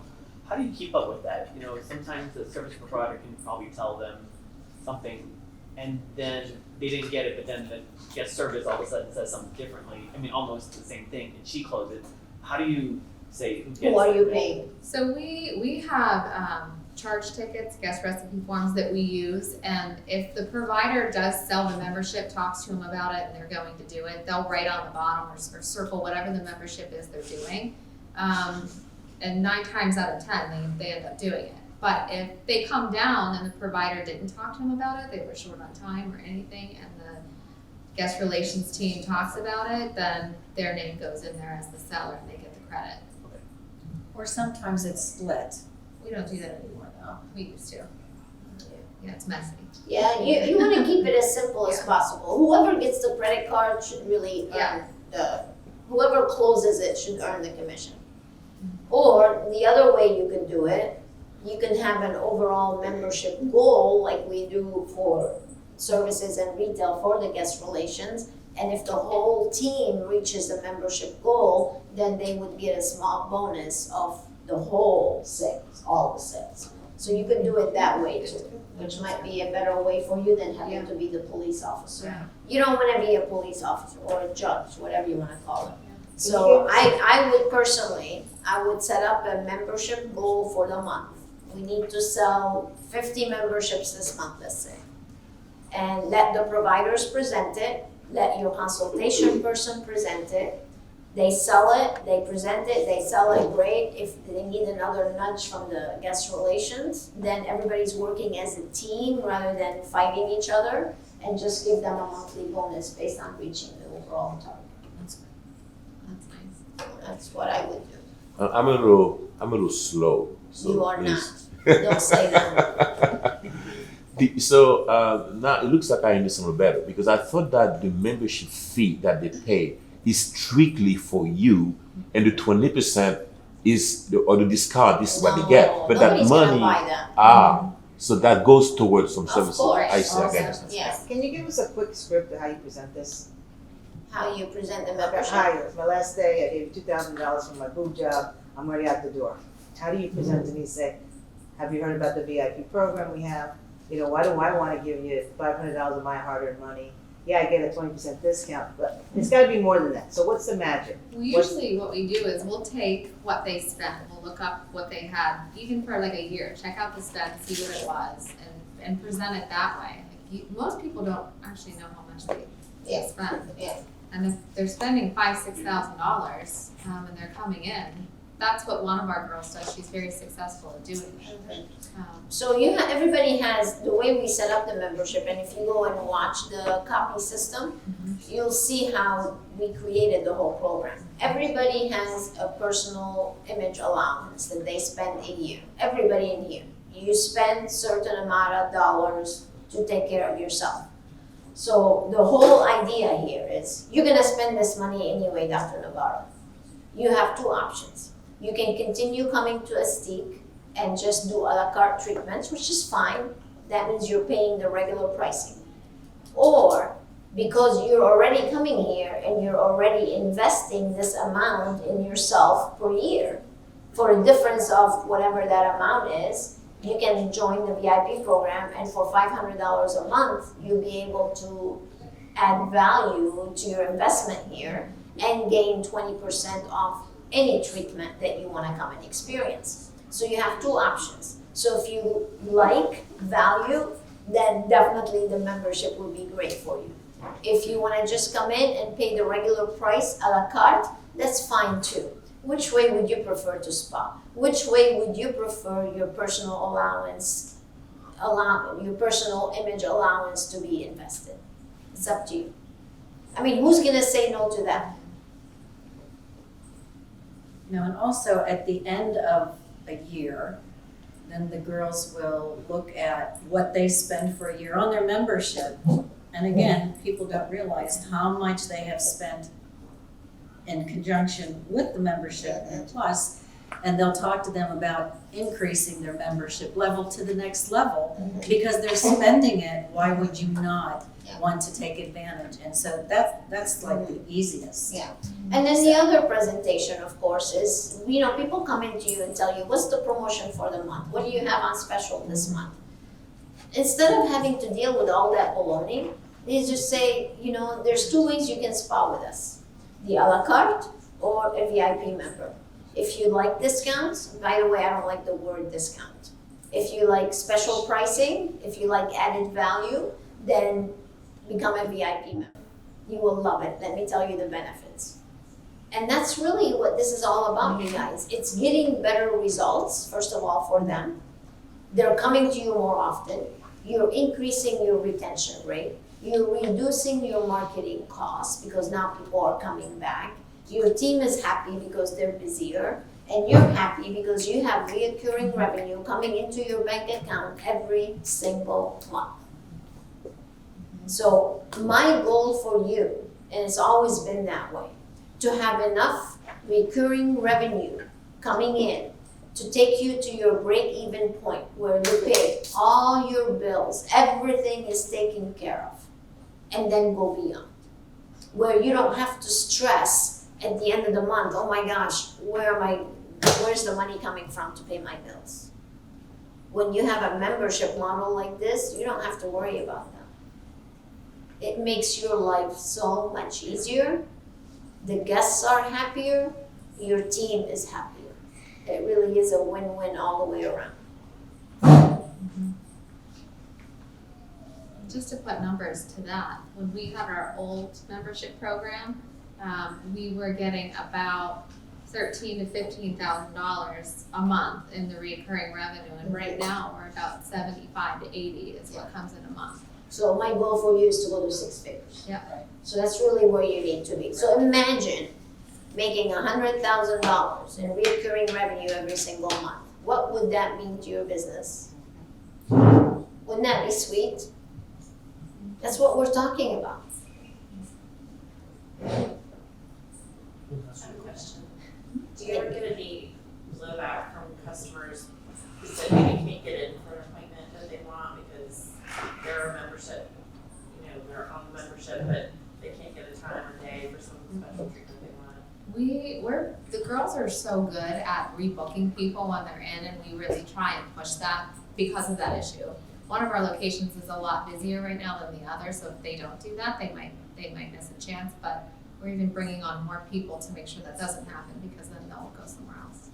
[SPEAKER 10] how do you keep up with that? You know, sometimes the service provider can probably tell them something and then they didn't get it, but then the guest service all of a sudden says something differently. I mean, almost the same thing, and she closes it. How do you say who gets it?
[SPEAKER 1] Who are you paying?
[SPEAKER 3] So we have charge tickets, guest recipe forms that we use, and if the provider does sell the membership, talks to them about it, and they're going to do it, they'll write on the bottom or circle whatever the membership is they're doing. And 9 times out of 10, they end up doing it. But if they come down and the provider didn't talk to them about it, they were short on time or anything, and the guest relations team talks about it, then their name goes in there as the seller and they get the credit.
[SPEAKER 2] Or sometimes it's split.
[SPEAKER 3] We don't do that anymore though, we used to. Yeah, it's messy.
[SPEAKER 1] Yeah, you wanna keep it as simple as possible. Whoever gets the credit card should really earn whoever closes it should earn the commission. Or the other way you can do it, you can have an overall membership goal like we do for services and retail for the guest relations. And if the whole team reaches the membership goal, then they would get a small bonus of the whole sales, all the sales. So you can do it that way too, which might be a better way for you than having to be the police officer.
[SPEAKER 3] Yeah.
[SPEAKER 1] You don't wanna be a police officer or a judge, whatever you wanna call it. So I would personally, I would set up a membership goal for the month. We need to sell 50 memberships this month, let's say. And let the providers present it, let your consultation person present it. They sell it, they present it, they sell it, great. If they need another nudge from the guest relations, then everybody's working as a team rather than fighting each other, and just give them a monthly bonus based on reaching the overall target.
[SPEAKER 3] That's nice.
[SPEAKER 1] That's what I would do.
[SPEAKER 11] I'm a little slow. So
[SPEAKER 1] You are
[SPEAKER 11] please.
[SPEAKER 1] not. Don't say that.
[SPEAKER 11] Now it looks like I understand better, because I thought that the membership fee that they pay is strictly for you, and the 20% is the discount. This is what they get, but that
[SPEAKER 1] Nobody's
[SPEAKER 11] money,
[SPEAKER 1] gonna buy that.
[SPEAKER 11] so that goes towards some
[SPEAKER 1] Of
[SPEAKER 11] services.
[SPEAKER 1] course.
[SPEAKER 11] I see. I
[SPEAKER 1] Awesome.
[SPEAKER 11] understand.
[SPEAKER 1] Yes.
[SPEAKER 7] Can you give us a quick script of how you present this?
[SPEAKER 1] How you present the membership.
[SPEAKER 7] Hi, it was my last day, I gave you $2,000 for my boob job, I'm already out the door. How do you present to me, say, have you heard about the VIP program we have? You know, why do I wanna give you $500 of my hard-earned money? Yeah, I get a 20% discount, but it's gotta be more than that, so what's the magic?
[SPEAKER 3] Usually what we do is we'll take what they spent, we'll look up what they had, even for like a year, check out the spend, see what it was, and present it that way. Like most people don't actually know how much they spend.
[SPEAKER 1] Yeah.
[SPEAKER 3] And if they're spending $5,000-$6,000, and they're coming in, that's what one of our girls does, she's very successful at doing it.
[SPEAKER 1] So everybody has, the way we set up the membership, and if you go and watch the C.O.P.I.E system, you'll see how we created the whole program. Everybody has a personal image allowance that they spend a year, everybody in here. You spend certain amount of dollars to take care of yourself. So the whole idea here is, you're gonna spend this money anyway, Dr. Navarro. You have two options. You can continue coming to Aestique and just do a la carte treatments, which is fine. That means you're paying the regular pricing. Or, because you're already coming here and you're already investing this amount in yourself per year, for a difference of whatever that amount is, you can join the VIP program, and for $500 a month, you'll be able to add value to your investment here and gain 20% off any treatment that you wanna come and experience. So you have two options. So if you like value, then definitely the membership will be great for you. If you wanna just come in and pay the regular price a la carte, that's fine too. Which way would you prefer to spa? Which way would you prefer your personal allowance, your personal image allowance to be invested? It's up to you. I mean, who's gonna say no to that?
[SPEAKER 2] You know, and also at the end of a year, then the girls will look at what they spend for a year on their membership. And again, people don't realize how much they have spent in conjunction with the membership and plus, and they'll talk to them about increasing their membership level to the next level because they're spending it. Why would you not want to take advantage? And so that's like the easiest.
[SPEAKER 1] Yeah. And then the other presentation, of course, is, you know, people come into you and tell you, what's the promotion for the month? What do you have on special this month? Instead of having to deal with all that baloney, they just say, you know, there's two ways you can spa with us. The a la carte or a VIP member. If you like discounts, by the way, I don't like the word discount. If you like special pricing, if you like added value, then become a VIP member. You will love it. Let me tell you the benefits. And that's really what this is all about, you guys. It's getting better results, first of all, for them. They're coming to you more often. You're increasing your retention rate. You're reducing your marketing costs because now people are coming back. Your team is happy because they're busier, and you're happy because you have recurring revenue coming into your bank account every single month. So my goal for you, and it's always been that way, to have enough recurring revenue coming in to take you to your break-even point where you pay all your bills, everything is taken care of, and then go beyond. Where you don't have to stress at the end of the month, oh my gosh, where's the money coming from to pay my bills? When you have a membership model like this, you don't have to worry about that. It makes your life so much easier. The guests are happier, your team is happier. It really is a win-win all the way around.
[SPEAKER 3] Just to put numbers to that, when we had our old membership program, we were getting about $13,000 to $15,000 a month in the recurring revenue, and right now we're about 75 to 80 is what comes in a month.
[SPEAKER 1] So my goal for you is to go to 6 figures.
[SPEAKER 3] Yeah.
[SPEAKER 1] So that's really where you need to be. So imagine making $100,000 in recurring revenue every single month. What would that mean to your business? Wouldn't that be sweet? That's what we're talking about.
[SPEAKER 5] I have a question. Do you ever get any blowback from customers who said maybe can't get in for an appointment that they want because they're a membership, they're on the membership, but they can't get a time or day for some special treatment they want?
[SPEAKER 3] The girls are so good at rebooking people when they're in, and we really try and push that because of that issue. One of our locations is a lot busier right now than the other, so if they don't do that, they might miss a chance, but we're even bringing on more people to make sure that doesn't happen, because then they'll go somewhere else.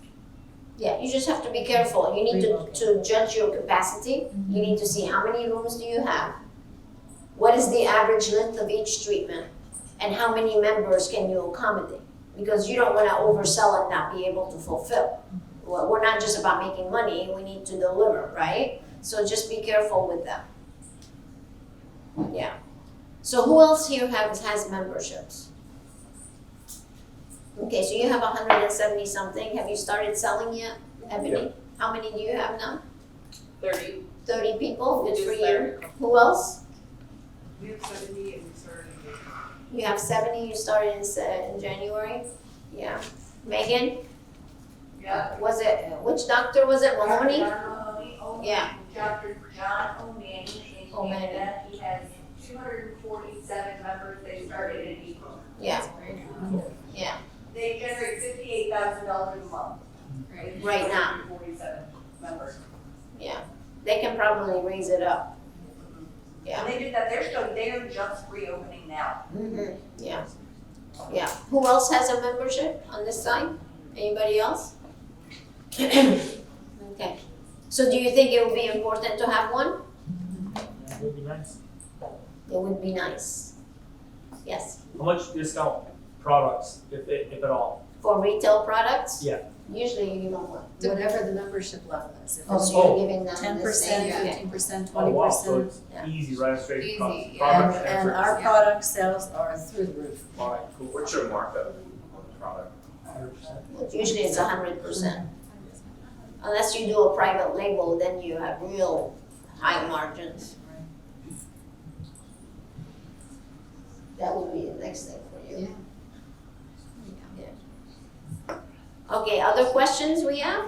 [SPEAKER 1] Yeah, you just have to be careful. You need to judge your capacity. You need to see how many rooms do you have, what is the average length of each treatment, and how many members can you accommodate? Because you don't want to oversell and not be able to fulfill. Well, we're not just about making money, we need to deliver, right? So just be careful with that. Yeah. So who else here has memberships? Okay, so you have 170 something. Have you started selling yet, Ebony?
[SPEAKER 4] Yeah.
[SPEAKER 1] How many do you have now?
[SPEAKER 5] 30.
[SPEAKER 1] 30 people, good
[SPEAKER 5] Just
[SPEAKER 1] for you.
[SPEAKER 5] 30.
[SPEAKER 1] Who else?
[SPEAKER 5] We have 70 and we started in
[SPEAKER 1] You have 70, you started in January? Yeah. Megan?
[SPEAKER 12] Yeah.
[SPEAKER 1] Was it, which doctor was it, Mahoney? Yeah.
[SPEAKER 12] Dr. John O'Mani in
[SPEAKER 1] O'Mani.
[SPEAKER 12] Canada. He has 247 members. They started in April.
[SPEAKER 1] Yeah. Yeah.
[SPEAKER 12] They generate $58,000 a month.
[SPEAKER 1] Right now.
[SPEAKER 12] 247 members.
[SPEAKER 1] Yeah. They can probably raise it up. Yeah.
[SPEAKER 12] And they did that. They're just reopening now.
[SPEAKER 1] Mm-hmm. Yeah. Yeah. Who else has a membership on this side? Anybody else? Okay. So do you think it would be important to have one?
[SPEAKER 13] That would be nice.
[SPEAKER 1] It would be nice. Yes.
[SPEAKER 13] How much discount products, if at all?
[SPEAKER 1] For retail products?
[SPEAKER 13] Yeah.
[SPEAKER 1] Usually you don't want.
[SPEAKER 2] Whatever the membership level is. If
[SPEAKER 1] Oh,
[SPEAKER 2] it's
[SPEAKER 1] so you're giving them the
[SPEAKER 2] 10%,
[SPEAKER 1] same.
[SPEAKER 2] 15%,
[SPEAKER 13] Oh, wow, so
[SPEAKER 2] 20%.
[SPEAKER 13] it's
[SPEAKER 1] Yeah.
[SPEAKER 13] easy, right, straight
[SPEAKER 3] Easy,
[SPEAKER 13] across.
[SPEAKER 3] yeah.
[SPEAKER 13] Products
[SPEAKER 2] And
[SPEAKER 13] services.
[SPEAKER 2] our product sales are through the roof.
[SPEAKER 13] All right, cool.
[SPEAKER 4] What's your markup on the product?
[SPEAKER 13] 100%.
[SPEAKER 1] Usually it's 100%. Unless you do a private label, then you have real high margins. That would be the next thing for you. Yeah. Okay, other questions we have?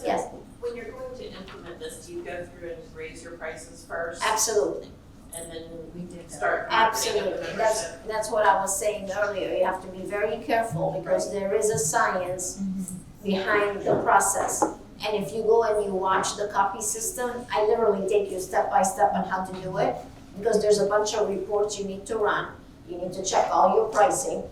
[SPEAKER 1] Yes,
[SPEAKER 5] When you're going to implement this, do you go through and raise your prices first
[SPEAKER 1] absolutely,
[SPEAKER 5] and then
[SPEAKER 2] We did that.
[SPEAKER 5] start marketing of the
[SPEAKER 1] absolutely.
[SPEAKER 5] membership?
[SPEAKER 1] That's what I was saying earlier. You have to be very careful because there is a science behind the process. And if you go and you watch the copy system, I literally take you step by step on how to do it because there's a bunch of reports you need to run. You need to check all your pricing,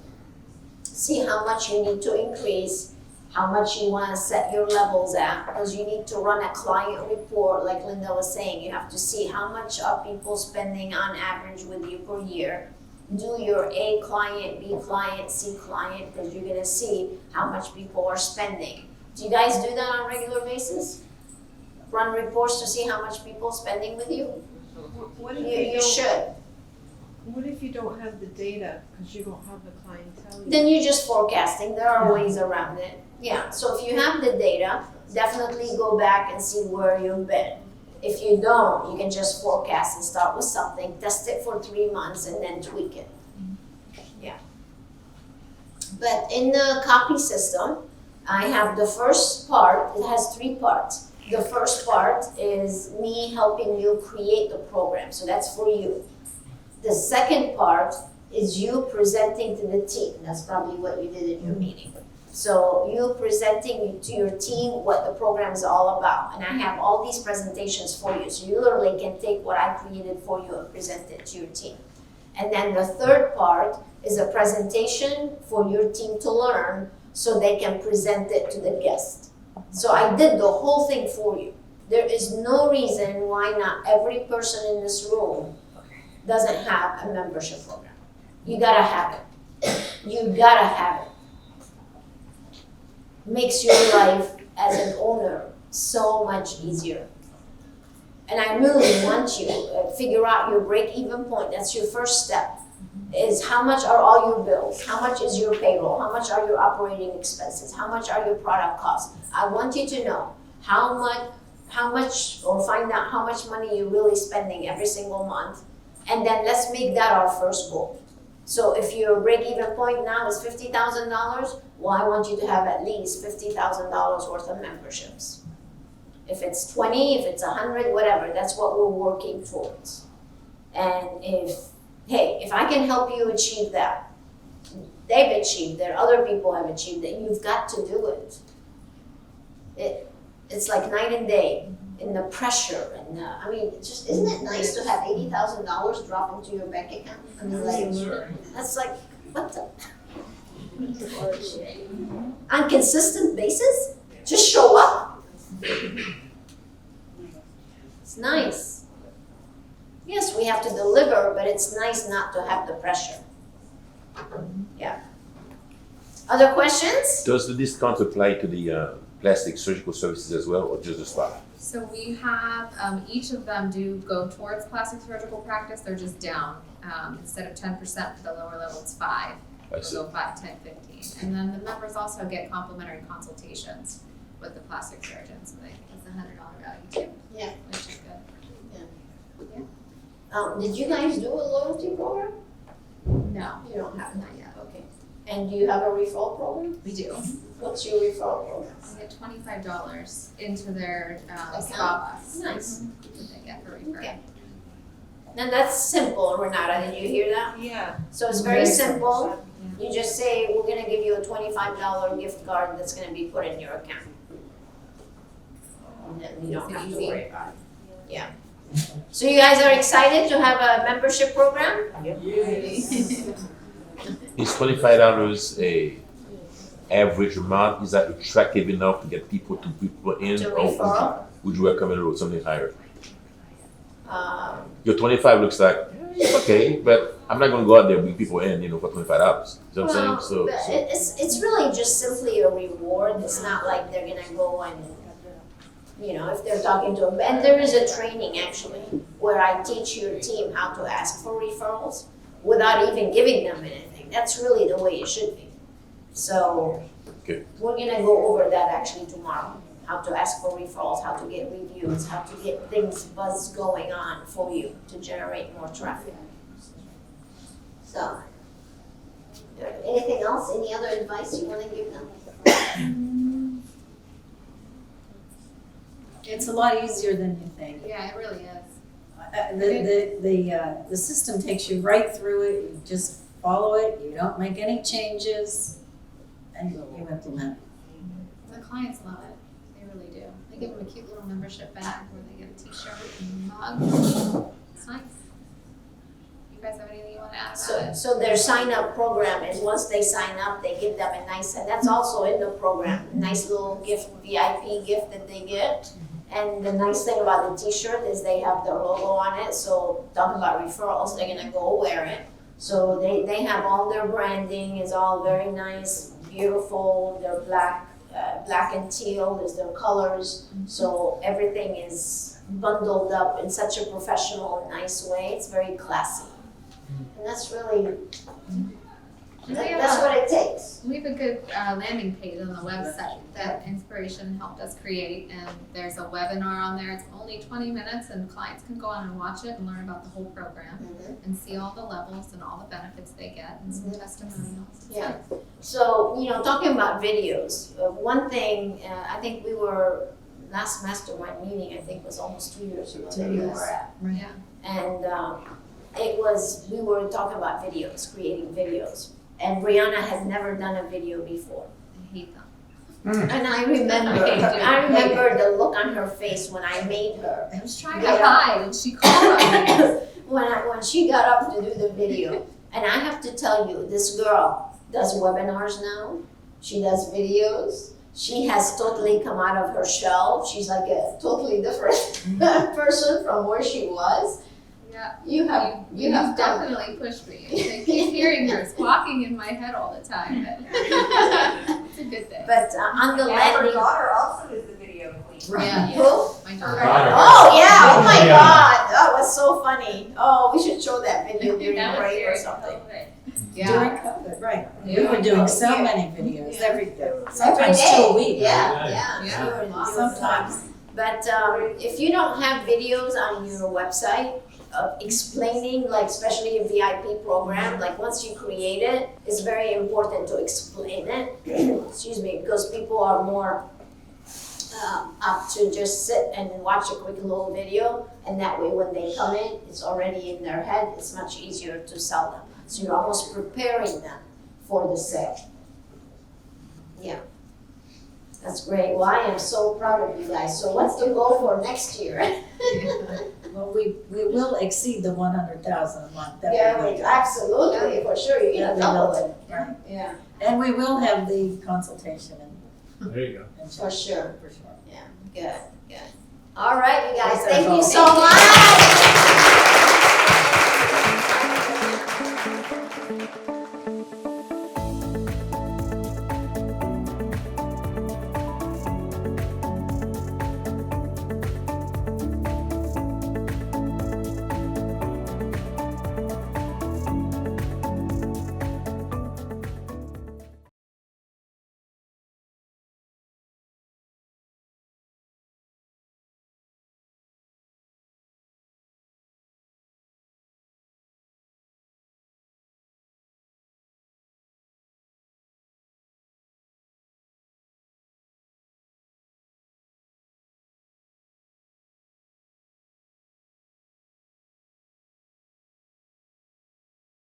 [SPEAKER 1] see how much you need to increase, how much you want to set your levels at, because you need to run a client report, like Lynda was saying. You have to see how much are people spending on average with you per year. Do your A client, B client, C client, because you're gonna see how much people are spending. Do you guys do that on a regular basis? Run reports to see how much people are spending with you?
[SPEAKER 14] What if
[SPEAKER 1] You
[SPEAKER 14] don't-
[SPEAKER 1] should.
[SPEAKER 14] What if you don't have the data, because you don't have the clientele?
[SPEAKER 1] Then you're just forecasting, there are ways around it. Yeah, so if you have the data, definitely go back and see where you've been. If you don't, you can just forecast and start with something, test it for 3 months and then tweak it. Yeah. But in the copy system, I have the first part, it has 3 parts. The first part is me helping you create the program, so that's for you. The second part is you presenting to the team. That's probably what you did in your meeting. So you presenting to your team what the program is all about. And I have all these presentations for you. So you literally can take what I created for you and present it to your team. And then the third part is a presentation for your team to learn so they can present it to the guest. So I did the whole thing for you. There is no reason why not every person in this room doesn't have a membership program. You gotta have it. You gotta have it. Makes your life as an owner so much easier. And I really want you to figure out your break-even point. That's your first step. Is how much are all your bills? How much is your payroll? How much are your operating expenses? How much are your product costs? I want you to know how much, or find out how much money you're really spending every single month. And then let's make that our first goal. So if your break-even point now is $50,000, well, I want you to have at least $50,000 worth of memberships. If it's 20, if it's 100, whatever, that's what we're working towards. And if I can help you achieve that, they've achieved it, other people have achieved it, you've got to do it. It's like night and day. And the pressure, and isn't it nice to have $80,000 drop into your bank account? I mean, like, that's like, what the? On consistent basis, just show up. It's nice. Yes, we have to deliver, but it's nice not to have the pressure. Yeah. Other questions?
[SPEAKER 11] Does the discount apply to the plastic surgical services as well, or just the spa?
[SPEAKER 3] So we have, each of them do go towards plastic surgical practice, they're just down. Instead of 10% for the lower level, it's 5.
[SPEAKER 11] I see.
[SPEAKER 3] So 5, 10, 15. And then the members also get complimentary consultations with the plastic surgeon, so it's a $100 value too.
[SPEAKER 1] Yeah.
[SPEAKER 3] Which is good.
[SPEAKER 1] Did you guys do a loyalty program?
[SPEAKER 3] No,
[SPEAKER 1] You don't have
[SPEAKER 3] not
[SPEAKER 1] that
[SPEAKER 3] yet.
[SPEAKER 1] Okay. And do you have a referral program?
[SPEAKER 3] We do.
[SPEAKER 1] What's your referral program?
[SPEAKER 3] We get $25 into their
[SPEAKER 1] Account?
[SPEAKER 3] spa bus.
[SPEAKER 1] Nice.
[SPEAKER 3] That they get for referral.
[SPEAKER 1] Okay. Now that's simple, Renata, did you hear that?
[SPEAKER 14] Yeah.
[SPEAKER 1] So it's very simple. You just say, we're gonna give you a $25 gift card that's gonna be put in your account. And then you don't have to worry about it. Yeah. So you guys are excited to have a membership program?
[SPEAKER 11] Is $25 a average amount? Is that attractive enough to get people in?
[SPEAKER 1] To
[SPEAKER 11] Or
[SPEAKER 1] referral?
[SPEAKER 11] would you recommend something higher?
[SPEAKER 1] Um,
[SPEAKER 11] Your 25 looks like, okay, but I'm not gonna go out there and bring people in, for $25. You know what I'm saying?
[SPEAKER 1] but it's really just simply a reward. It's not like they're gonna go and, if they're talking to them. And there is a training actually where I teach your team how to ask for referrals without even giving them anything. That's really the way it should be. So
[SPEAKER 11] Okay.
[SPEAKER 1] we're gonna go over that actually tomorrow. How to ask for referrals, how to get reviews, how to get buzz going on for you to generate more traffic. So, anything else? Any other advice you want to give them?
[SPEAKER 2] It's a lot easier than you think.
[SPEAKER 3] Yeah, it really is.
[SPEAKER 2] The system takes you right through it, you just follow it, you don't make any changes, and you implement.
[SPEAKER 3] The clients love it. They really do. They give them a cute little membership bag where they get a t-shirt and mug. It's nice. You guys have anything you want to add about it?
[SPEAKER 1] So their sign-up program is once they sign up, they give them a nice, and that's also in the program, a nice little gift, VIP gift that they get. And the nice thing about the t-shirt is they have their logo on it, so talking about referrals, they're gonna go wear it. So they have all their branding is all very nice, beautiful, they're black black and teal is their colors. So everything is bundled up in such a professional, nice way. It's very classy. And that's really, that's what it takes.
[SPEAKER 3] We have a good landing page on the website that InSPAration helped us create, and there's a webinar on there. It's only 20 minutes, and clients can go on and watch it and learn about the whole program and see all the levels and all the benefits they get and some testimonials.
[SPEAKER 1] Yeah. So, talking about videos, one thing, I think we were, last mastermind meeting, I think was almost 2 years ago that we were at.
[SPEAKER 3] Yeah.
[SPEAKER 1] And we were talking about videos, creating videos. And Briana had never done a video before.
[SPEAKER 3] I hate them.
[SPEAKER 1] And I remember the look on her face when I made her.
[SPEAKER 3] I was trying to hide, and she called on me.
[SPEAKER 1] When she got up to do the video. And I have to tell you, this girl does webinars now. She does videos. She has totally come out of her shell. She's like a totally different person from where she was.
[SPEAKER 3] Yeah.
[SPEAKER 1] You have
[SPEAKER 3] definitely pushed me. I keep hearing her squawking in my head all the time. But it's a good thing.
[SPEAKER 1] But on the
[SPEAKER 12] Her
[SPEAKER 1] landing.
[SPEAKER 12] daughter also is the video queen.
[SPEAKER 3] Yeah.
[SPEAKER 1] Who?
[SPEAKER 3] My daughter.
[SPEAKER 1] Oh yeah! Oh my God! That was so funny. Oh, we should show that video during break or something.
[SPEAKER 3] Yeah.
[SPEAKER 2] During COVID, right. We
[SPEAKER 3] Yeah.
[SPEAKER 2] were doing so
[SPEAKER 1] Yeah.
[SPEAKER 2] many videos,
[SPEAKER 1] Every
[SPEAKER 2] sometimes
[SPEAKER 1] day.
[SPEAKER 2] 2 a week.
[SPEAKER 1] Yeah.
[SPEAKER 3] Yeah.
[SPEAKER 1] Sometimes. But if you don't have videos on your website explaining, like especially a VIP program, like once you create it, it's very important to explain it. Excuse me, because people are more up to just sit and watch a quick little video, and that way when they come in, it's already in their head. It's much easier to sell them. So you're almost preparing them for the sale. Yeah. That's great. Well, I am so proud of you guys. So what's the goal for next year?
[SPEAKER 2] Well, we will exceed the 100,000 a month. That
[SPEAKER 1] Yeah,
[SPEAKER 2] would be-
[SPEAKER 1] absolutely, for sure. You're
[SPEAKER 2] that
[SPEAKER 1] gonna
[SPEAKER 2] we
[SPEAKER 1] double
[SPEAKER 2] will,
[SPEAKER 1] it.
[SPEAKER 2] right.
[SPEAKER 1] Yeah,
[SPEAKER 2] And we will have the consultation
[SPEAKER 13] There you go.
[SPEAKER 2] and
[SPEAKER 1] for sure.
[SPEAKER 2] for sure.
[SPEAKER 1] Yeah, good. All right, you guys.
[SPEAKER 2] Thanks,
[SPEAKER 1] Thank you
[SPEAKER 2] everyone.
[SPEAKER 1] so much.